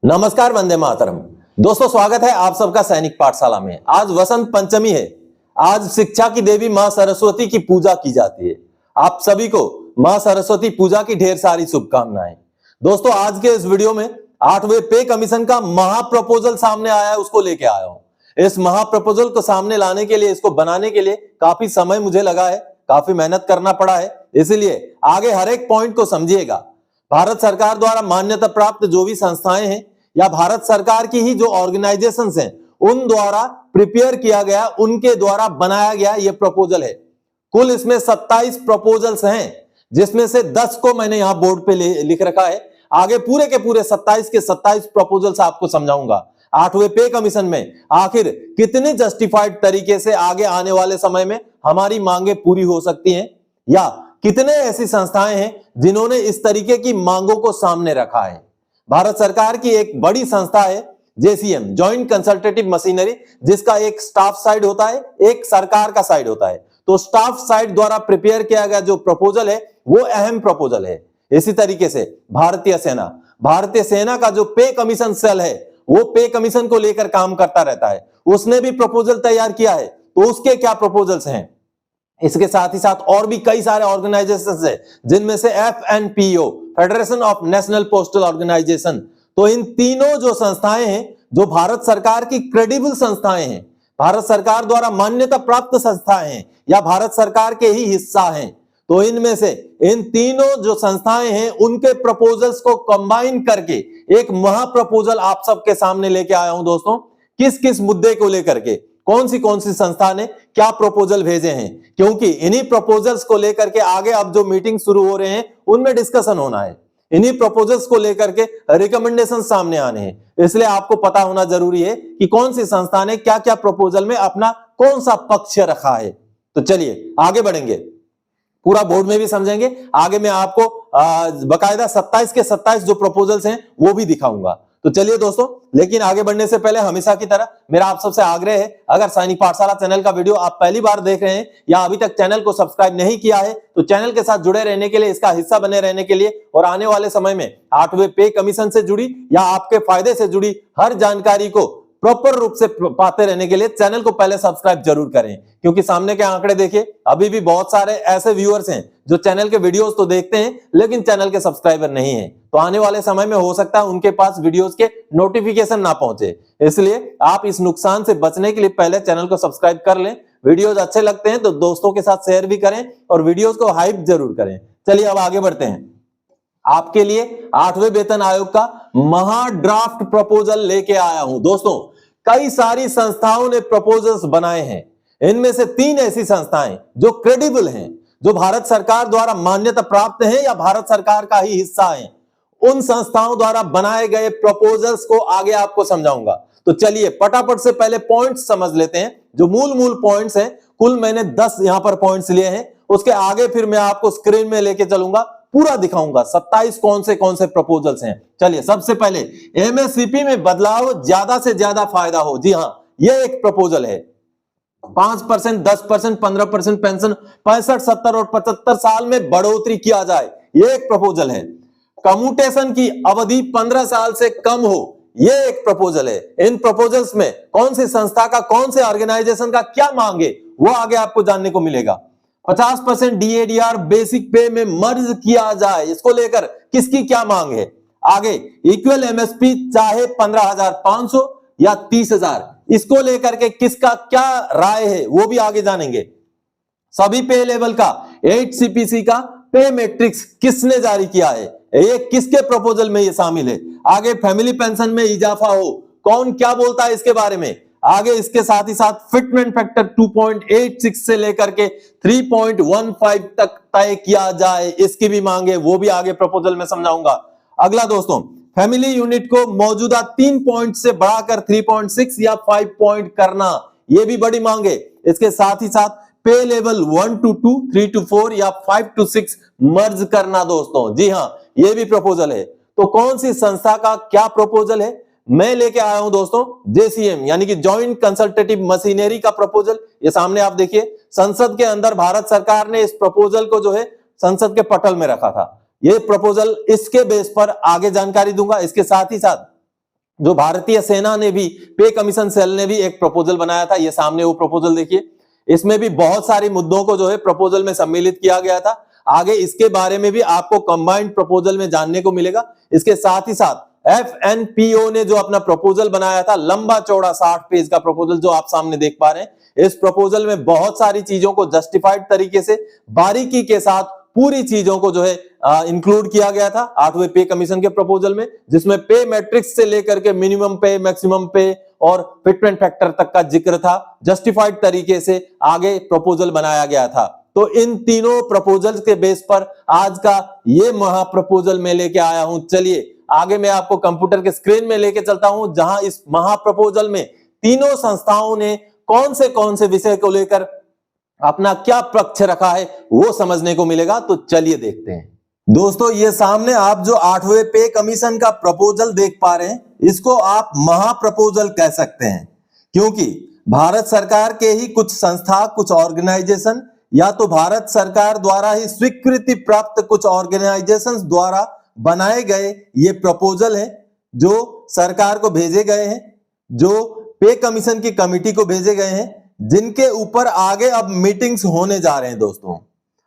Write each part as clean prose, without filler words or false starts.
नमस्कार, वंदे मातरम। दोस्तों, स्वागत है आप सबका सैनिक पाठशाला में। आज वसंत पंचमी है। आज शिक्षा की देवी मां सरस्वती की पूजा की जाती है। आप सभी को मां सरस्वती पूजा की ढेर सारी शुभकामनाएं। दोस्तों, आज के इस वीडियो में 8वें पे कमीशन का महा प्रपोजल सामने आया है, उसको लेके आया हूं। इस महा प्रपोजल को सामने लाने के लिए, इसको बनाने के लिए काफी समय मुझे लगा है, काफी मेहनत करना पड़ा है। इसलिए आगे हर एक पॉइंट को समझिएगा। भारत सरकार द्वारा मान्यता प्राप्त जो भी संस्थाएं हैं या भारत सरकार की ही जो ऑर्गेनाइजेशंस हैं, उन द्वारा प्रिपेयर किया गया, उनके द्वारा बनाया गया ये प्रपोजल है। कुल इसमें 27 प्रपोजल्स हैं, जिसमें से 10 को मैंने यहां बोर्ड पे लिख रखा है। आगे पूरे के पूरे 27 के 27 प्रपोजल्स आपको समझाऊंगा। 8वें पे कमीशन में आखिर कितने जस्टिफाइड तरीके से आगे आने वाले समय में हमारी मांगे पूरी हो सकती हैं, या कितने ऐसी संस्थाएं हैं जिन्होंने इस तरीके की मांगों को सामने रखा है। भारत सरकार की एक बड़ी संस्था है जेसीएम, जॉइंट कंसल्टेटिव मशीनरी, जिसका एक स्टाफ साइड होता है, एक सरकार का साइड होता है। तो स्टाफ साइड द्वारा प्रिपेयर किया गया जो प्रपोजल है वो अहम प्रपोजल है। इसी तरीके से भारतीय सेना का जो पे कमीशन सेल है, वो पे कमीशन को लेकर काम करता रहता है। उसने भी प्रपोजल तैयार किया है। तो उसके क्या प्रपोजल्स हैं? इसके साथ ही साथ और भी कई सारे ऑर्गेनाइजेशंस हैं, जिनमें से FNPO, federation of national postal organisation. तो इन तीनों जो संस्थाएं हैं, जो भारत सरकार की क्रेडिबल संस्थाएं हैं, भारत सरकार द्वारा मान्यता प्राप्त संस्थाएं हैं, या भारत सरकार के ही हिस्सा हैं, तो इनमें से इन तीनों जो संस्थाएं हैं, उनके प्रपोजल्स को कंबाइन करके एक महा प्रपोजल आप सबके सामने लेके आया हूं। दोस्तों, किस किस मुद्दे को लेकर के कौन सी संस्था ने क्या प्रपोजल भेजे हैं, क्योंकि इन्हीं प्रपोजल्स को लेकर के आगे अब जो मीटिंग शुरू हो रहे हैं उनमें डिस्कशन होना है। इन्हीं प्रपोजल्स को लेकर के रिकमेंडेशन सामने आने हैं। इसलिए आपको पता होना जरूरी है कि कौन सी संस्था ने क्या क्या प्रपोजल में अपना कौन सा पक्ष रखा है। तो चलिए आगे बढ़ेंगे, पूरा बोर्ड में भी समझेंगे। आगे मैं आपको बकायदा 27 के 27 जो प्रपोजल्स हैं वो भी दिखाऊंगा। तो चलिए दोस्तों, लेकिन आगे बढ़ने से पहले हमेशा की तरह मेरा आप सबसे आग्रह है, अगर सैनिक पाठशाला चैनल का वीडियो आप पहली बार देख रहे हैं या अभी तक चैनल को सब्सक्राइब नहीं किया है, तो चैनल के साथ जुड़े रहने के लिए, इसका हिस्सा बने रहने के लिए, और आने वाले समय में 8वें पे कमीशन से जुड़ी या आपके फायदे से जुड़ी हर जानकारी को प्रॉपर रूप से पाते रहने के लिए चैनल को पहले सब्सक्राइब जरूर करें। क्योंकि सामने के आंकड़े देखिए, अभी भी बहुत सारे ऐसे व्यूअर्स हैं जो चैनल के वीडियोस तो देखते हैं लेकिन चैनल के सब्सक्राइबर नहीं है। तो आने वाले समय में हो सकता है उनके पास वीडियोस के नोटिफिकेशन ना पहुंचे। इसलिए आप इस नुकसान से बचने के लिए पहले चैनल को सब्सक्राइब कर लें। वीडियोस अच्छे लगते हैं तो दोस्तों के साथ शेयर भी करें और वीडियोस को हाइप जरूर करें। चलिए अब आगे बढ़ते हैं। आपके लिए 8वें वेतन आयोग का महा ड्राफ्ट प्रपोजल लेके आया हूं। दोस्तों, कई सारी संस्थाओं ने प्रपोजल्स बनाए हैं। इनमें से 3 ऐसी संस्थाएं जो क्रेडिबल हैं, जो भारत सरकार द्वारा मान्यता प्राप्त हैं या भारत सरकार का ही हिस्सा हैं। उन संस्थाओं द्वारा बनाए गए प्रपोजल्स को आगे आपको समझाऊंगा। तो चलिए फटाफट से पहले पॉइंट्स समझ लेते हैं, जो मूल पॉइंट्स हैं। कुल मैंने 10 यहां पर पॉइंट्स लिए हैं। उसके आगे फिर मैं आपको स्क्रीन में लेके चलूंगा, पूरा दिखाऊंगा 27 कौन से प्रपोजल्स हैं। चलिए, सबसे पहले एमएससीपी में बदलाव, ज्यादा से ज्यादा फायदा हो। जी हां, यह एक प्रपोजल है। 5%, 10%, 15% पेंशन 65, 70 और 75 साल में बढ़ोतरी किया जाए, यह एक प्रपोजल है। कम्यूटेशन की अवधि 15 साल से कम हो, यह एक प्रपोजल है। इन प्रपोजल्स में कौन सी संस्था का, कौन से ऑर्गेनाइजेशन का क्या मांगे वो आगे आपको जानने को मिलेगा। 50% DADR बेसिक पे में मर्ज किया जाए, इसको लेकर किसकी क्या मांग है। आगे इक्वल MSP चाहे 15,500 या 30,000, इसको लेकर के किसका क्या राय है वो भी आगे जानेंगे। सभी पे लेवल का 8 CPC का पे मैट्रिक्स किसने जारी किया है, ये किसके प्रपोजल में ये शामिल है। आगे फैमिली पेंशन में इजाफा हो, कौन क्या बोलता है इसके बारे में। आगे इसके साथ ही साथ फिटमेंट फैक्टर 2.86 से लेकर के 3.15 तक तय किया जाए, इसकी भी मांग है, वो भी आगे प्रपोजल में समझाऊंगा। अगला दोस्तों, फैमिली यूनिट को मौजूदा 3 पॉइंट से बढ़ाकर 3.6 या 5 पॉइंट करना, यह भी बड़ी मांग है। इसके साथ ही साथ पे लेवल 1 to 2, 3 to 4 या 5 to 6 मर्ज करना। दोस्तों, जी हां, यह भी प्रपोजल है। तो कौन सी संस्था का क्या प्रपोजल है, मैं लेके आया हूं दोस्तों, जेसीएम यानी कि जॉइंट कंसल्टेटिव मशीनरी का प्रपोजल। ये सामने आप देखिए, संसद के अंदर भारत सरकार ने इस प्रपोजल को जो है संसद के पटल में रखा था। ये प्रपोजल, इसके बेस पर आगे जानकारी दूंगा। इसके साथ ही साथ जो भारतीय सेना ने भी, पे कमीशन सेल ने भी एक प्रपोजल बनाया था। ये सामने वो प्रपोजल देखिए, इसमें भी बहुत सारे मुद्दों को जो है प्रपोजल में सम्मिलित किया गया था। आगे इसके बारे में भी आपको कंबाइंड प्रपोजल में जानने को मिलेगा। इसके साथ ही साथ FNPO ने जो अपना प्रपोजल बनाया था, लंबा चौड़ा 60 पेज का प्रपोजल जो आप सामने देख पा रहे हैं, इस प्रपोजल में बहुत सारी चीजों को जस्टिफाइड तरीके से, बारीकी के साथ पूरी चीजों को जो है इंक्लूड किया गया था 8वें पे कमीशन के प्रपोजल में, जिसमें पे मैट्रिक्स से लेकर के मिनिमम पे, मैक्सिमम पे और फिटमेंट फैक्टर तक का जिक्र था। जस्टिफाइड तरीके से आगे प्रपोजल बनाया गया था। तो इन तीनों प्रपोजल्स के बेस पर आज का ये महा प्रपोजल मैं लेके आया हूं। चलिए आगे मैं आपको कंप्यूटर के स्क्रीन में लेके चलता हूं, जहां इस महा प्रपोजल में तीनों संस्थाओं ने कौन से विषय को लेकर अपना क्या पक्ष रखा है वो समझने को मिलेगा। तो चलिए देखते हैं। दोस्तों, ये सामने आप जो 8वें पे कमीशन का प्रपोजल देख पा रहे हैं, इसको आप महा प्रपोजल कह सकते हैं, क्योंकि भारत सरकार के ही कुछ संस्था, कुछ ऑर्गेनाइजेशन, या तो भारत सरकार द्वारा ही स्वीकृति प्राप्त कुछ ऑर्गेनाइजेशंस द्वारा बनाए गए ये प्रपोजल हैं, जो सरकार को भेजे गए हैं, जो पे कमीशन की कमिटी को भेजे गए हैं, जिनके ऊपर आगे अब मीटिंग्स होने जा रहे हैं। दोस्तों,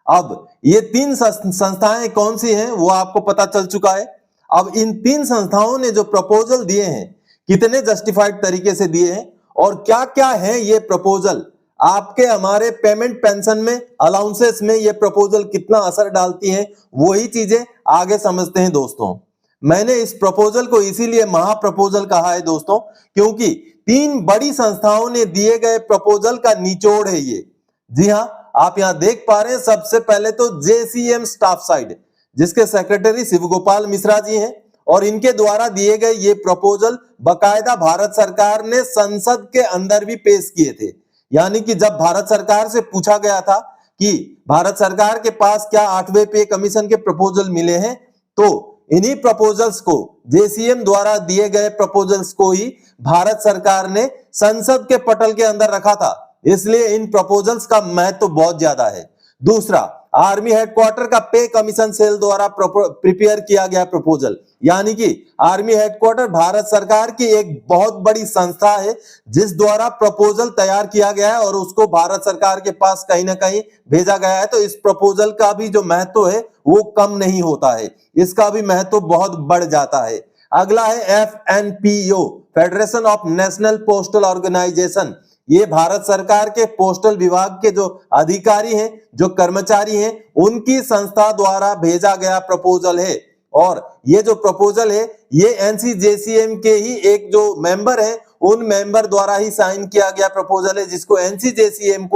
अब ये 3 संस्थाएं कौन सी हैं वो आपको पता चल चुका है। अब इन 3 संस्थाओं ने जो प्रपोजल दिए हैं, कितने जस्टिफाइड तरीके से दिए हैं और क्या क्या है ये प्रपोजल, आपके हमारे पेमेंट पेंशन में, अलाउंसेस में ये प्रपोजल कितना असर डालती हैं, वही चीजें आगे समझते हैं। दोस्तों, मैंने इस प्रपोजल को इसीलिए महा प्रपोजल कहा है दोस्तों, क्योंकि 3 बड़ी संस्थाओं ने दिए गए प्रपोजल का निचोड़ है ये। जी हां, आप यहां देख पा रहे हैं। सबसे पहले तो JCM स्टाफ साइड, जिसके सेक्रेटरी शिवगोपाल मिश्रा जी हैं, और इनके द्वारा दिए गए ये प्रपोजल बकायदा भारत सरकार ने संसद के अंदर भी पेश किए थे। यानी कि जब भारत सरकार से पूछा गया था कि भारत सरकार के पास क्या 8वें पे कमीशन के प्रपोजल मिले हैं, तो इन्हीं प्रपोजल्स को, JCM द्वारा दिए गए प्रपोजल्स को ही भारत सरकार ने संसद के पटल के अंदर रखा था। इसलिए इन प्रपोजल्स का महत्व तो बहुत ज्यादा है। दूसरा, आर्मी हेडक्वार्टर का पे कमीशन सेल द्वारा प्रिपेयर किया गया प्रपोजल, यानी कि आर्मी हेडक्वार्टर भारत सरकार की एक बहुत बड़ी संस्था है, जिस द्वारा प्रपोजल तैयार किया गया है और उसको भारत सरकार के पास कहीं ना कहीं भेजा गया है। तो इस प्रपोजल का भी जो महत्व है वो कम नहीं होता है, इसका भी महत्व बहुत बढ़ जाता है। अगला है FNPO, federation of national postal organisation. ये भारत सरकार के पोस्टल विभाग के जो अधिकारी हैं, जो कर्मचारी हैं, उनकी संस्था द्वारा भेजा गया प्रपोजल है। और ये जो प्रपोजल है ये NCJCM के ही एक जो मेंबर है, उन मेंबर द्वारा ही साइन किया गया प्रपोजल है, जिसको JCM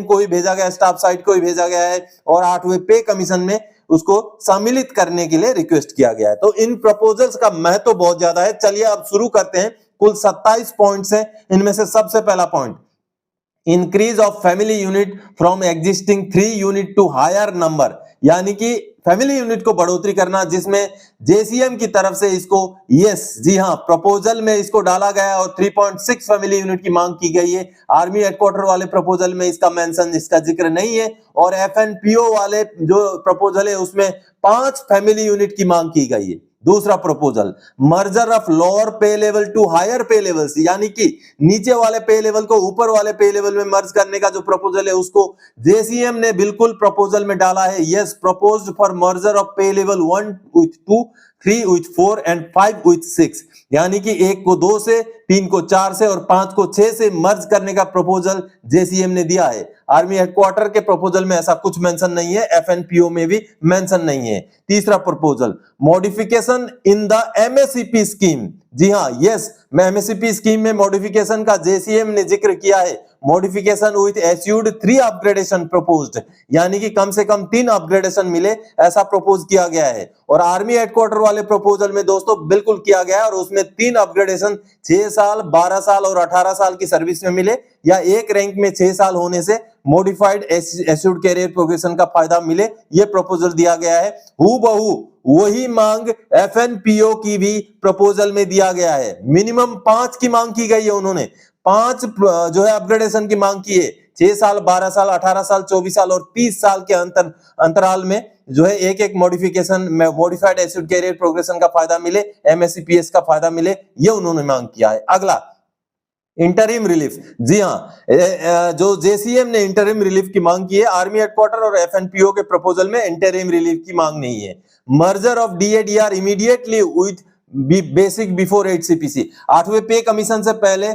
को ही भेजा गया, स्टाफ साइट को ही भेजा गया है, और 8वें पे कमीशन में उसको सम्मिलित करने के लिए रिक्वेस्ट किया गया है। तो इन प्रपोजल्स का महत्व बहुत ज्यादा है। चलिए अब शुरू करते हैं। कुल 27 पॉइंट्स हैं। इनमें से सबसे पहला point, increase of family unit from existing 3 unit to higher number, यानी कि फैमिली यूनिट को बढ़ोतरी करना, जिसमें JCM की तरफ से इसको, यस जी हां, प्रपोजल में इसको डाला गया और 3.6 फैमिली यूनिट की मांग की गई है। आर्मी हेडक्वार्टर वाले प्रपोजल में इसका मेंशन, इसका जिक्र नहीं है, और FNPO वाले जो प्रपोजल है उसमें 5 फैमिली यूनिट की मांग की गई है। दूसरा प्रपोजल, मर्जर ऑफ लोअर पे लेवल टू हायर पे लेवल्स, यानी कि नीचे वाले पे लेवल को ऊपर वाले पे लेवल में मर्ज करने का जो प्रपोजल है उसको JCM ने बिल्कुल प्रपोजल में डाला है। Yes, proposed for merger of पे level 1 with 2, 3 with 4 and 5 with 6, यानी कि 1 को 2 से, 3 को 4 से और 5 को 6 से मर्ज करने का प्रपोजल JCM ने दिया है। आर्मी हेडक्वार्टर के प्रपोजल में ऐसा कुछ मेंशन नहीं है, FNPO में भी मेंशन नहीं है। तीसरा proposal, modification in the MSCP scheme. जी हां, यस, MSCP स्कीम में मॉडिफिकेशन का JCM ने जिक्र किया है। Modification with assured 3 upgradation proposed, यानी कि कम से कम 3 अपग्रेडेशन मिले, ऐसा प्रपोज किया गया है। और आर्मी हेडक्वार्टर वाले प्रपोजल में दोस्तों बिल्कुल किया गया है, और उसमें 3 अपग्रेडेशन 6 साल, 12 साल और 18 साल की सर्विस में मिले, या एक रैंक में 6 साल होने से मॉडिफाइड एश्योर्ड कैरियर प्रोग्रेशन का फायदा मिले, यह प्रपोजल दिया गया है। हूबहू वही मांग FNPO की भी प्रपोजल में दिया गया है। मिनिमम 5 की मांग की गई है, उन्होंने 5 जो है अपग्रेडेशन की मांग की है। 6 साल, 12 साल, 18 साल, 24 साल और 30 साल के अंतराल में जो है एक एक modification, modified assured career progression का फायदा मिले, MSCPS का फायदा मिले, ये उन्होंने मांग किया है। अगला इंटरिम रिलीफ। जी हाँ, जो JCM ने इंटरिम रिलीफ की मांग की है, आर्मी हेडक्वार्टर और FNPO के प्रपोजल में इंटरिम रिलीफ की मांग नहीं है। Merger of DADR immediately with basic before 8 CPC, 8वें पे कमीशन से पहले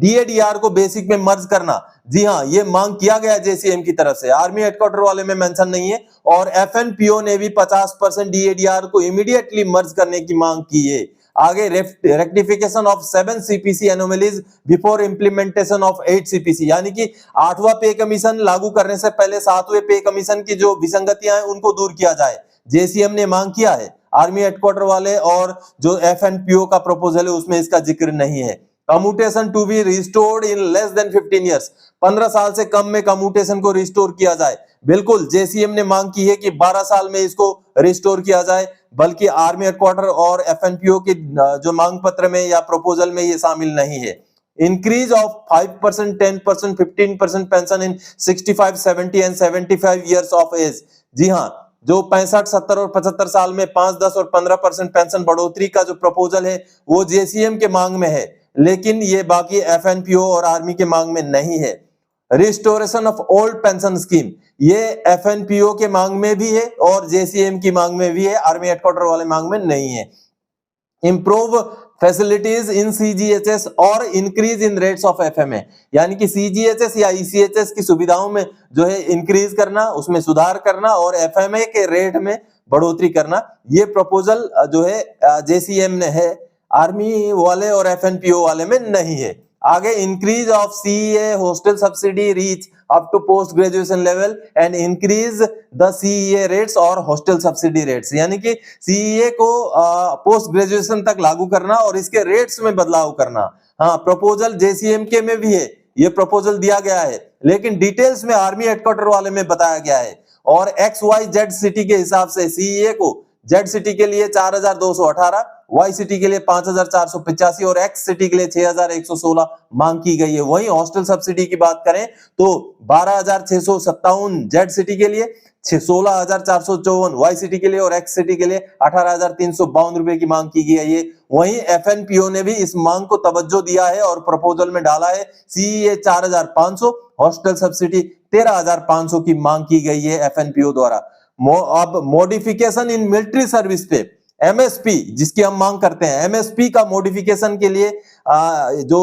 DADR को बेसिक में मर्ज करना। जी हाँ, ये मांग किया गया JCM की तरफ से, आर्मी हेडक्वार्टर वाले में मेंशन नहीं है। और FNPO ने भी 50% DADR को इमीडिएटली मर्ज करने की मांग की है। आगे rectification of 7 CPC anomalies before implementation of 8 CPC, यानी कि 8वां पे कमीशन लागू करने से पहले 7वें पे कमीशन की जो विसंगतियां हैं उनको दूर किया जाए, JCM ने मांग किया है। आर्मी हेडक्वार्टर वाले और जो FNPO का प्रपोजल है उसमें इसका जिक्र नहीं है। Commutation to be restored in less than 15 years, 15 साल से कम में कम्यूटेशन को रिस्टोर किया जाए। बिल्कुल JCM ने मांग की है कि 12 साल में इसको रिस्टोर किया जाए, बल्कि आर्मी हेडक्वार्टर और FNPO की जो मांग पत्र में या प्रपोजल में ये शामिल नहीं है। Increase of 5%, 10%, 15% pension in 65, 70 and 75 years of age. जी हाँ, जो 65, 70 और 75 साल में 5, 10 और 15% पेंशन बढ़ोतरी का जो प्रपोजल है वो JCM के मांग में है, लेकिन ये बाकी FNPO और आर्मी के मांग में नहीं है। Restoration of old pension scheme, ये FNPO के मांग में भी है और JCM की मांग में भी है, आर्मी हेडक्वार्टर वाले मांग में नहीं है। इंप्रूव फैसिलिटीज इन CGHS और increase in rates of FMA, यानी कि CGHS या ECHS की सुविधाओं में जो है इंक्रीज करना, उसमें सुधार करना और FMA के रेट में बढ़ोतरी करना, ये प्रपोजल जो है JCM ने है, आर्मी वाले और FNPO वाले में नहीं है। आगे increase of CEA hostel subsidy reach up to post graduation level and increase the CEA rates और हॉस्टल सब्सिडी रेट्स, यानी कि CEA को पोस्ट ग्रेजुएशन तक लागू करना और इसके रेट्स में बदलाव करना। हाँ, प्रपोजल JCM के में भी है, ये प्रपोजल दिया गया है, लेकिन डिटेल्स में आर्मी हेडक्वार्टर वाले में बताया गया है। और XYZ सिटी के हिसाब से CEA को Z सिटी के लिए 4218, Y सिटी के लिए 5485 और X सिटी के लिए 6116 मांग की गई है। वहीं हॉस्टल सब्सिडी की बात करें तो 12657 Z सिटी के लिए, 16454 Y सिटी के लिए और X सिटी के लिए 18352 रुपए की मांग की गई है। वहीं FNPO ने भी इस मांग को तवज्जो दिया है और प्रपोजल में डाला है CEA 4500, हॉस्टल सब्सिडी 13500 की मांग की गई है FNPO द्वारा। अब मॉडिफिकेशन इन मिलिट्री सर्विस पे MSP जिसकी हम मांग करते हैं, MSP का मॉडिफिकेशन के लिए जो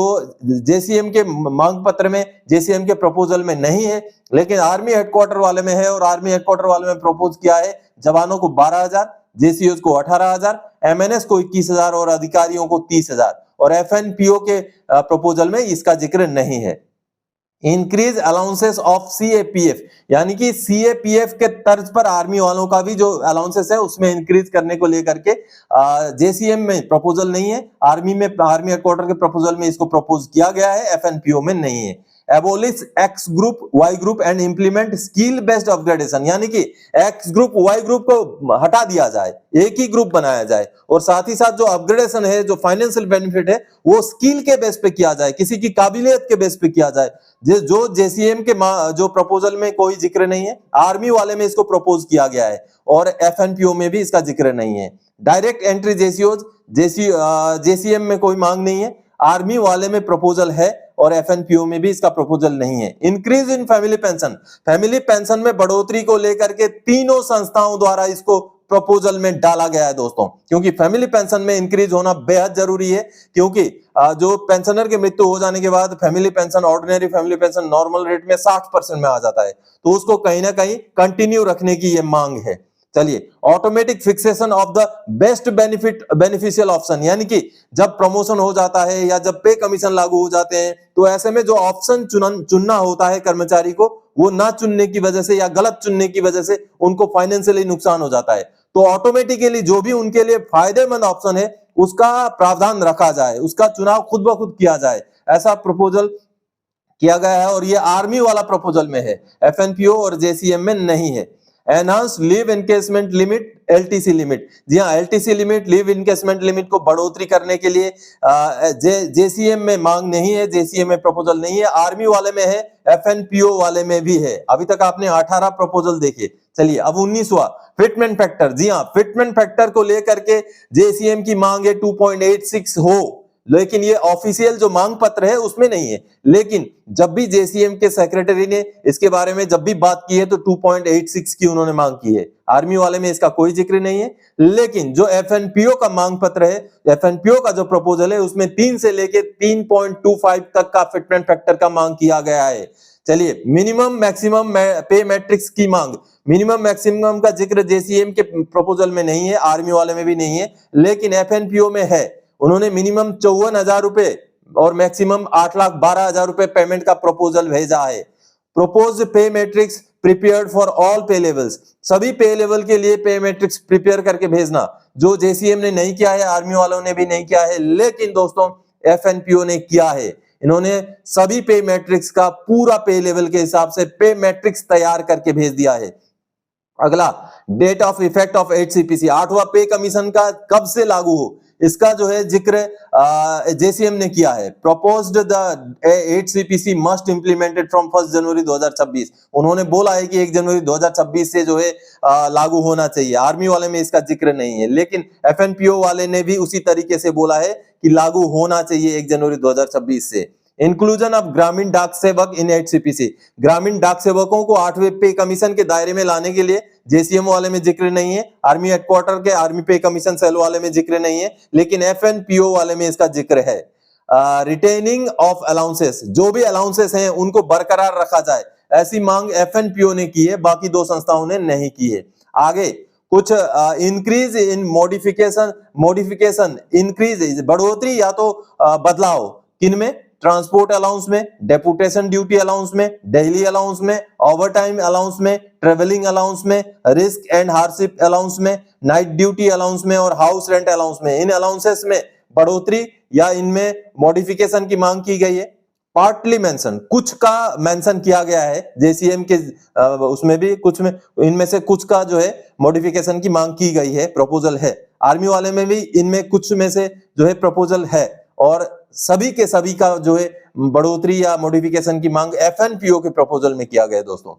JCM के मांग पत्र में, JCM के प्रपोजल में नहीं है, लेकिन आर्मी हेडक्वार्टर वाले में है। और आर्मी हेडक्वार्टर वाले में प्रपोज किया है जवानों को 12,000, JCOs को 18,000, MNS को 21,000 और अधिकारियों को 30,000। और FNPO के प्रपोजल में इसका जिक्र नहीं है। इंक्रीज अलाउंसेस ऑफ CAPF, यानी कि CAPF के तर्ज पर आर्मी वालों का भी जो अलाउंसेस है उसमें इंक्रीज करने को लेकर के JCM में प्रपोजल नहीं है, आर्मी हेडक्वार्टर के प्रपोजल में इसको प्रपोज किया गया है, FNPO में नहीं है। Abolish X group Y group and implement skill based upgradation, यानी कि X ग्रुप Y ग्रुप को हटा दिया जाए, एक ही ग्रुप बनाया जाए और साथ ही साथ जो अपग्रेडेशन है, जो फाइनेंशियल बेनिफिट है वो स्किल के बेस पे किया जाए, किसी की काबिलियत के बेस पे किया जाए, जो JCM के जो प्रपोजल में कोई जिक्र नहीं है, आर्मी वाले में इसको प्रपोज किया गया है और FNPO में भी इसका जिक्र नहीं है। डायरेक्ट एंट्री JCOs JCM में कोई मांग नहीं है, आर्मी वाले में प्रपोजल है और FNPO में भी इसका प्रपोजल नहीं है। इंक्रीज इन फैमिली पेंशन में बढ़ोतरी को लेकर के तीनों संस्थाओं द्वारा इसको प्रपोजल में डाला गया है दोस्तों, क्योंकि फैमिली पेंशन में इंक्रीज होना बेहद जरूरी है, क्योंकि जो पेंशनर की मृत्यु हो जाने के बाद family pension, ordinary family pension normal rate में 60% में आ जाता है, तो उसको कहीं ना कहीं कंटिन्यू रखने की ये मांग है। चलिए, automatic fixation of the best beneficial option, यानी कि जब प्रमोशन हो जाता है या जब पे कमीशन लागू हो जाते हैं तो ऐसे में जो ऑप्शन चुनना होता है कर्मचारी को, वो ना चुनने की वजह से या गलत चुनने की वजह से उनको फाइनेंशियली नुकसान हो जाता है, तो ऑटोमेटिकली जो भी उनके लिए फायदेमंद ऑप्शन है उसका प्रावधान रखा जाए, उसका चुनाव खुद ब खुद किया जाए, ऐसा प्रपोजल किया गया है और ये आर्मी वाला प्रपोजल में है, FNPO और JCM में नहीं है। Enhance leave encashment limit LTC limit, जी हाँ, LTC limit, leave encashment limit को बढ़ोतरी करने के लिए JCM में मांग नहीं है, JCM में प्रपोजल नहीं है, आर्मी वाले में है, FNPO वाले में भी है। अभी तक आपने 18 प्रपोजल देखे, चलिए अब 19वां फिटमेंट फैक्टर। जी हाँ, फिटमेंट फैक्टर को लेकर के जेसीएम की मांग है 2.86 हो, लेकिन ये ऑफिशियल जो मांग पत्र है उसमें नहीं है। लेकिन जब भी जेसीएम के सेक्रेटरी ने इसके बारे में जब भी बात की है तो 2.86 की उन्होंने मांग की है। आर्मी वाले में इसका कोई जिक्र नहीं है। लेकिन जो एफएनपीओ का मांग पत्र है, एफएनपीओ का जो प्रपोजल है उसमें 3 से लेके 3.25 तक का फिटमेंट फैक्टर का मांग किया गया है। चलिए मिनिमम मैक्सिमम पे मैट्रिक्स की मांग, मिनिमम मैक्सिमम का जिक्र जेसीएम के प्रपोजल में नहीं है, आर्मी वाले में भी नहीं है, लेकिन एफएनपीओ में है। उन्होंने मिनिमम 54,000 रुपए और मैक्सिमम 8,12,000 रुपए पेमेंट का प्रपोजल भेजा है। प्रोपोज पे मैट्रिक्स प्रिपेयर्ड फॉर ऑल पे लेवल्स, सभी पे लेवल के लिए पे मैट्रिक्स प्रिपेयर करके भेजना, जो जेसीएम ने नहीं किया है, आर्मी वालों ने भी नहीं किया है, लेकिन दोस्तों एफएनपीओ ने किया है। इन्होंने सभी पे मैट्रिक्स का पूरा पे लेवल के हिसाब से पे मैट्रिक्स तैयार करके भेज दिया है। अगला date of effect of 8CPC, 8वां पे कमीशन का कब से लागू हो, इसका जो है जिक्र जेसीएम ने किया है। Proposed the 8CPC must implemented from 1 जनवरी 2026, उन्होंने बोला है कि 1 जनवरी 2026 से जो है लागू होना चाहिए। आर्मी वाले में इसका जिक्र नहीं है, लेकिन एफएनपीओ वाले ने भी उसी तरीके से बोला है कि लागू होना चाहिए 1 जनवरी 2026 से। इंक्लूजन ऑफ ग्रामीण डाक सेवक इन 8CPC, ग्रामीण डाक सेवकों को 8वें पे कमीशन के दायरे में लाने के लिए जेसीएम वाले में जिक्र नहीं है, आर्मी हेडक्वार्टर के आर्मी पे कमीशन सेल वाले में जिक्र नहीं है, लेकिन एफएनपीओ वाले में इसका जिक्र है। रिटेनिंग ऑफ अलाउंसेस, जो भी अलाउंसेस हैं उनको बरकरार रखा जाए, ऐसी मांग एफएनपीओ ने की है, बाकी दो संस्थाओं ने नहीं की है। आगे कुछ इंक्रीज इन मॉडिफिकेशन इंक्रीज, बढ़ोतरी या तो बदलाव किन में, ट्रांसपोर्ट अलाउंस में, डेपुटेशन ड्यूटी अलाउंस में, डेली अलाउंस में, ओवरटाइम अलाउंस में, ट्रेवलिंग अलाउंस में, रिस्क एंड हार्डशिप अलाउंस में, नाइट ड्यूटी अलाउंस में और हाउस रेंट अलाउंस में, इन अलाउंसेस में बढ़ोतरी या इनमें मॉडिफिकेशन की मांग की गई है। पार्टली मेंशन, कुछ का मेंशन किया गया है जेसीएम के उसमें भी, कुछ में, इनमें से कुछ का जो है मॉडिफिकेशन की मांग की गई है, प्रपोजल है। आर्मी वाले में भी इनमें कुछ में से जो है प्रपोजल है, और सभी के सभी का जो है बढ़ोतरी या मॉडिफिकेशन की मांग एफएनपीओ के प्रपोजल में किया गया है दोस्तों।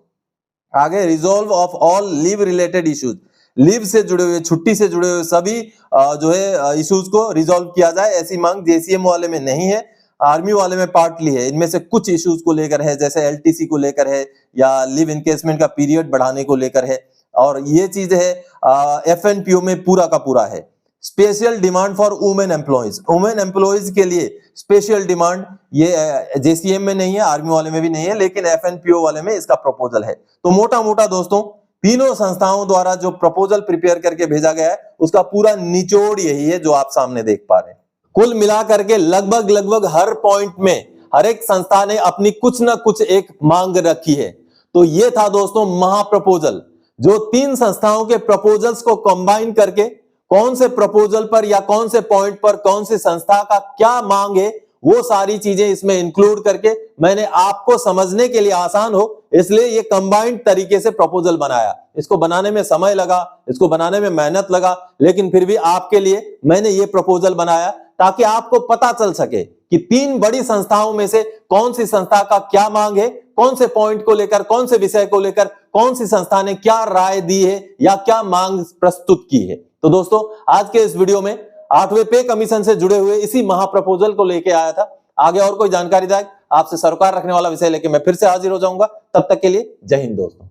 आगे resolve of all leave related issues, leave से जुड़े हुए, छुट्टी से जुड़े हुए सभी जो है इश्यूज को रिजॉल्व किया जाए, ऐसी मांग जेसीएम वाले में नहीं है, आर्मी वाले में पार्टली है। इनमें से कुछ इश्यूज को लेकर है, जैसे एलटीसी को लेकर है या लीव इनकेसमेंट का पीरियड बढ़ाने को लेकर है, और ये चीज है एफएनपीओ में पूरा का पूरा है। Special demand for women employees, women employees के लिए स्पेशल डिमांड, ये जेसीएम में नहीं है, आर्मी वाले में भी नहीं है, लेकिन एफएनपीओ वाले में इसका प्रपोजल है। तो मोटा मोटा दोस्तों तीनों संस्थाओं द्वारा जो प्रपोजल प्रिपेयर करके भेजा गया है उसका पूरा निचोड़ यही है जो आप सामने देख पा रहे हैं। कुल मिलाकर के लगभग हर पॉइंट में हर एक संस्था ने अपनी कुछ ना कुछ एक मांग रखी है। तो ये था दोस्तों महा प्रपोजल, जो 3 संस्थाओं के प्रपोजल्स को कंबाइन करके कौन से प्रपोजल पर या कौन से पॉइंट पर कौन सी संस्था का क्या मांग है, वो सारी चीजें इसमें इंक्लूड करके मैंने आपको समझने के लिए आसान हो इसलिए ये कंबाइंड तरीके से प्रपोजल बनाया। इसको बनाने में समय लगा, इसको बनाने में मेहनत लगा, लेकिन फिर भी आपके लिए मैंने ये प्रपोजल बनाया ताकि आपको पता चल सके कि 3 बड़ी संस्थाओं में से कौन सी संस्था का क्या मांग है, कौन से पॉइंट को लेकर, कौन से विषय को लेकर कौन सी संस्था ने क्या राय दी है या क्या मांग प्रस्तुत की है। तो दोस्तों आज के इस वीडियो में 8वें पे कमीशन से जुड़े हुए इसी महा प्रपोजल को लेके आया था। आगे और कोई जानकारी दायक आपसे सरोकार रखने वाला विषय लेके मैं फिर से हाजिर हो जाऊंगा। तब तक के लिए जय हिंद दोस्तों।